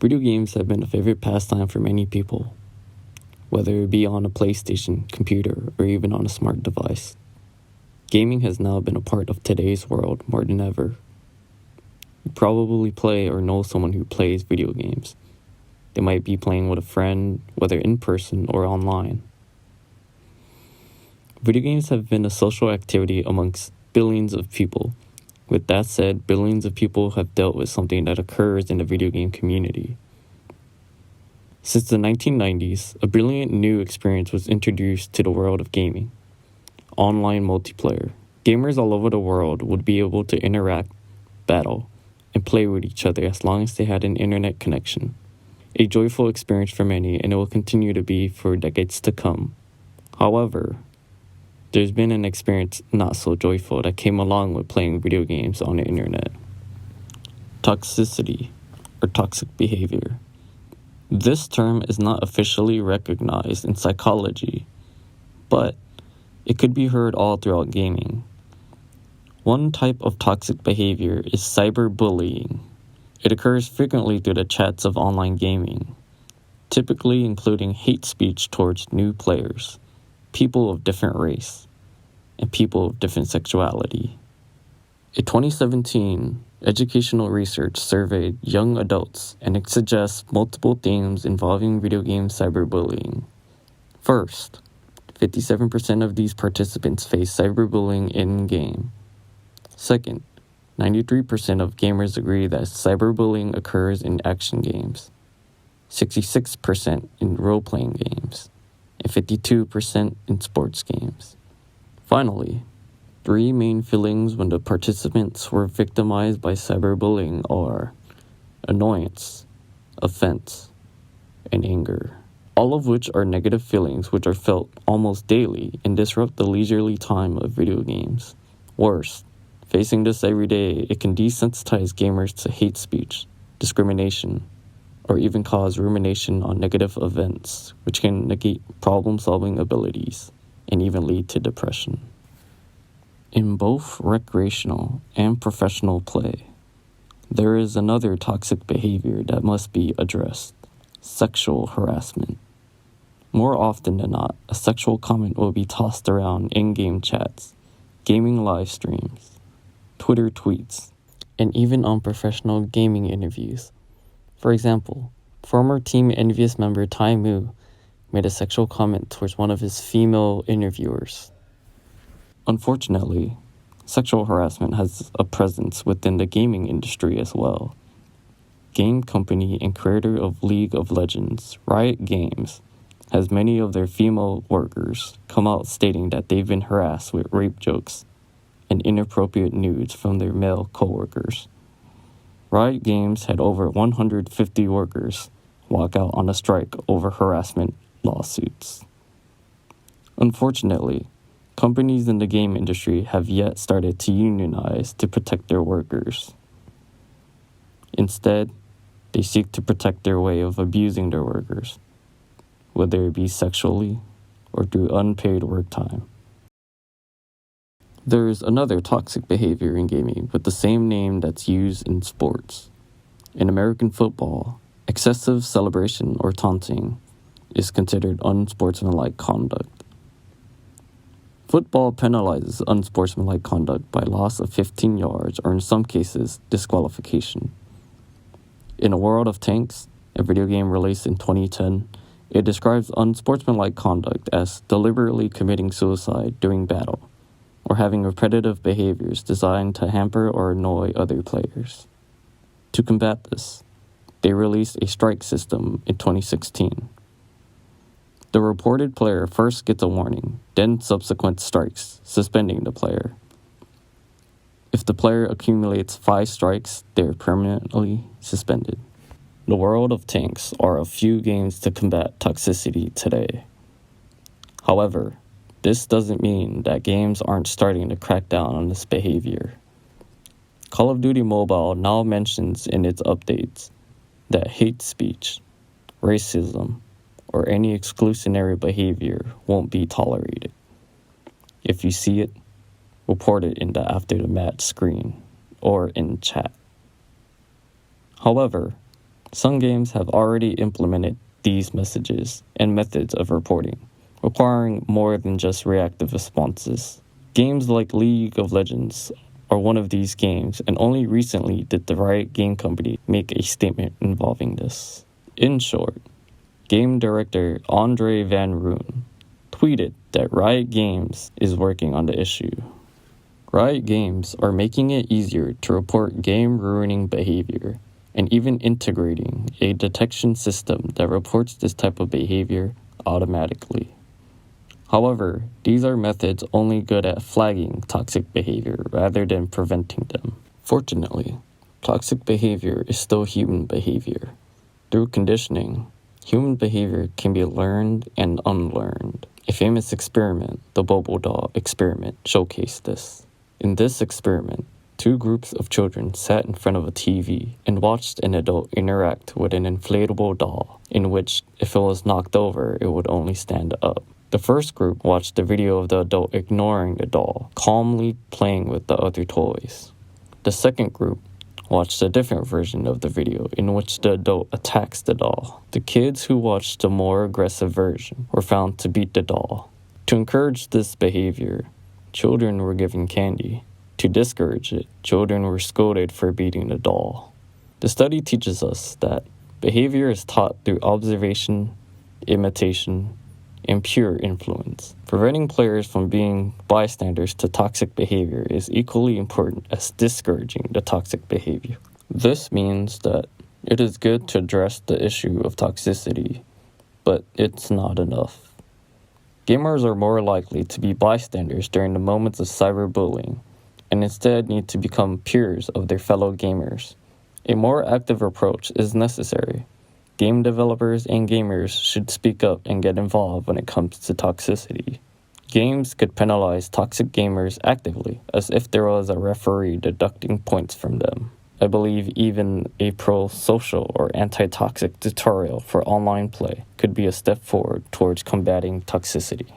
Video games have been a favorite pastime for many people, whether it be on a PlayStation, computer, or even on a smart device. Gaming has now been a part of today's world more than ever. You probably play or know someone who plays video games. They might be playing with a friend, whether in person or online. Video games have been a social activity amongst billions of people. With that said, billions of people have dealt with something that occurs in the video game community. Since the 1990s, a brilliant new experience was introduced to the world of gaming: online multiplayer. Gamers all over the world would be able to interact, battle, and play with each other as long as they had an internet connection. A joyful experience for many, and it will continue to be for decades to come. However, there's been an experience not so joyful that came along with playing video games on the internet. Toxicity, or toxic behavior. This term is not officially recognized in psychology, but it could be heard all throughout gaming. One type of toxic behavior is cyberbullying. It occurs frequently through the chats of online gaming, typically including hate speech towards new players, people of different race, and people of different sexuality. A 2017 educational research surveyed young adults, and it suggests multiple themes involving video game cyberbullying. First, 57% of these participants face cyberbullying in-game. Second, 93% of gamers agree that cyberbullying occurs in action games, 66% in role-playing games, and 52% in sports games. Finally, three main feelings when the participants were victimized by cyberbullying are annoyance, offense, and anger, all of which are negative feelings which are felt almost daily and disrupt the leisurely time of video games. Worse, facing this every day, it can desensitize gamers to hate speech, discrimination, or even cause rumination on negative events, which can negate problem-solving abilities and even lead to depression. In both recreational and professional play, there is another toxic behavior that must be addressed: sexual harassment. More often than not, a sexual comment will be tossed around in-game chats, gaming live streams, Twitter tweets, and even on professional gaming interviews. For example, former Team Envious member Tai Mu made a sexual comment towards one of his female interviewers. Unfortunately, sexual harassment has a presence within the gaming industry as well. Game company and creator of League of Legends, Riot Games, has many of their female workers come out stating that they've been harassed with rape jokes and inappropriate nudes from their male coworkers. Riot Games had over 150 workers walk out on a strike over harassment lawsuits. Unfortunately, companies in the game industry have yet started to unionize to protect their workers. Instead, they seek to protect their way of abusing their workers, whether it be sexually or through unpaid work time. There is another toxic behavior in gaming with the same name that's used in sports. In American football, excessive celebration or taunting is considered unsportsmanlike conduct. Football penalizes unsportsmanlike conduct by loss of 15 yards or in some cases, disqualification. In A World of Tanks, a video game released in 2010, it describes unsportsmanlike conduct as deliberately committing suicide during battle, or having repetitive behaviors designed to hamper or annoy other players. To combat this, they released a strike system in 2016. The reported player first gets a warning, then subsequent strikes, suspending the player. If the player accumulates 5 strikes, they are permanently suspended. The World of Tanks are a few games to combat toxicity today. However, this doesn't mean that games aren't starting to crack down on this behavior. Call of Duty Mobile now mentions in its updates that hate speech, racism, or any exclusionary behavior won't be tolerated. If you see it, report it in the after the match screen or in chat. However, Some games have already implemented these messages and methods of reporting, requiring more than just reactive responses. Games like League of Legends are one of these games, and only recently did the Riot Game Company make a statement involving this. In short, game director Andre Van Roon tweeted that Riot Games is working on the issue. Riot Games are making it easier to report game-ruining behavior and even integrating a detection system that reports this type of behavior automatically. However, these are methods only good at flagging toxic behavior rather than preventing them. Fortunately, toxic behavior is still human behavior. Through conditioning, human behavior can be learned and unlearned. A famous experiment, the bubble doll experiment, showcased this. In this experiment, 2 groups of children sat in front of a TV and watched an adult interact with an inflatable doll, in which, if it was knocked over, it would only stand up. The first group watched the video of the adult ignoring the doll, calmly playing with the other toys. The second group watched a different version of the video in which the adult attacks the doll. The kids who watched the more aggressive version were found to beat the doll. To encourage this behavior, children were given candy. To discourage it, children were scolded for beating the doll. The study teaches us that behavior is taught through observation, imitation, and pure influence. Preventing players from being bystanders to toxic behavior is equally important as discouraging the toxic behavior. This means that it is good to address the issue of toxicity, but it's not enough. Gamers are more likely to be bystanders during the moments of cyberbullying, and instead need to become peers of their fellow gamers. A more active approach is necessary. Game developers and gamers should speak up and get involved when it comes to toxicity. Games could penalize toxic gamers actively, as if there was a referee deducting points from them. I believe even a pro-social or anti-toxic tutorial for online play could be a step forward towards combating toxicity.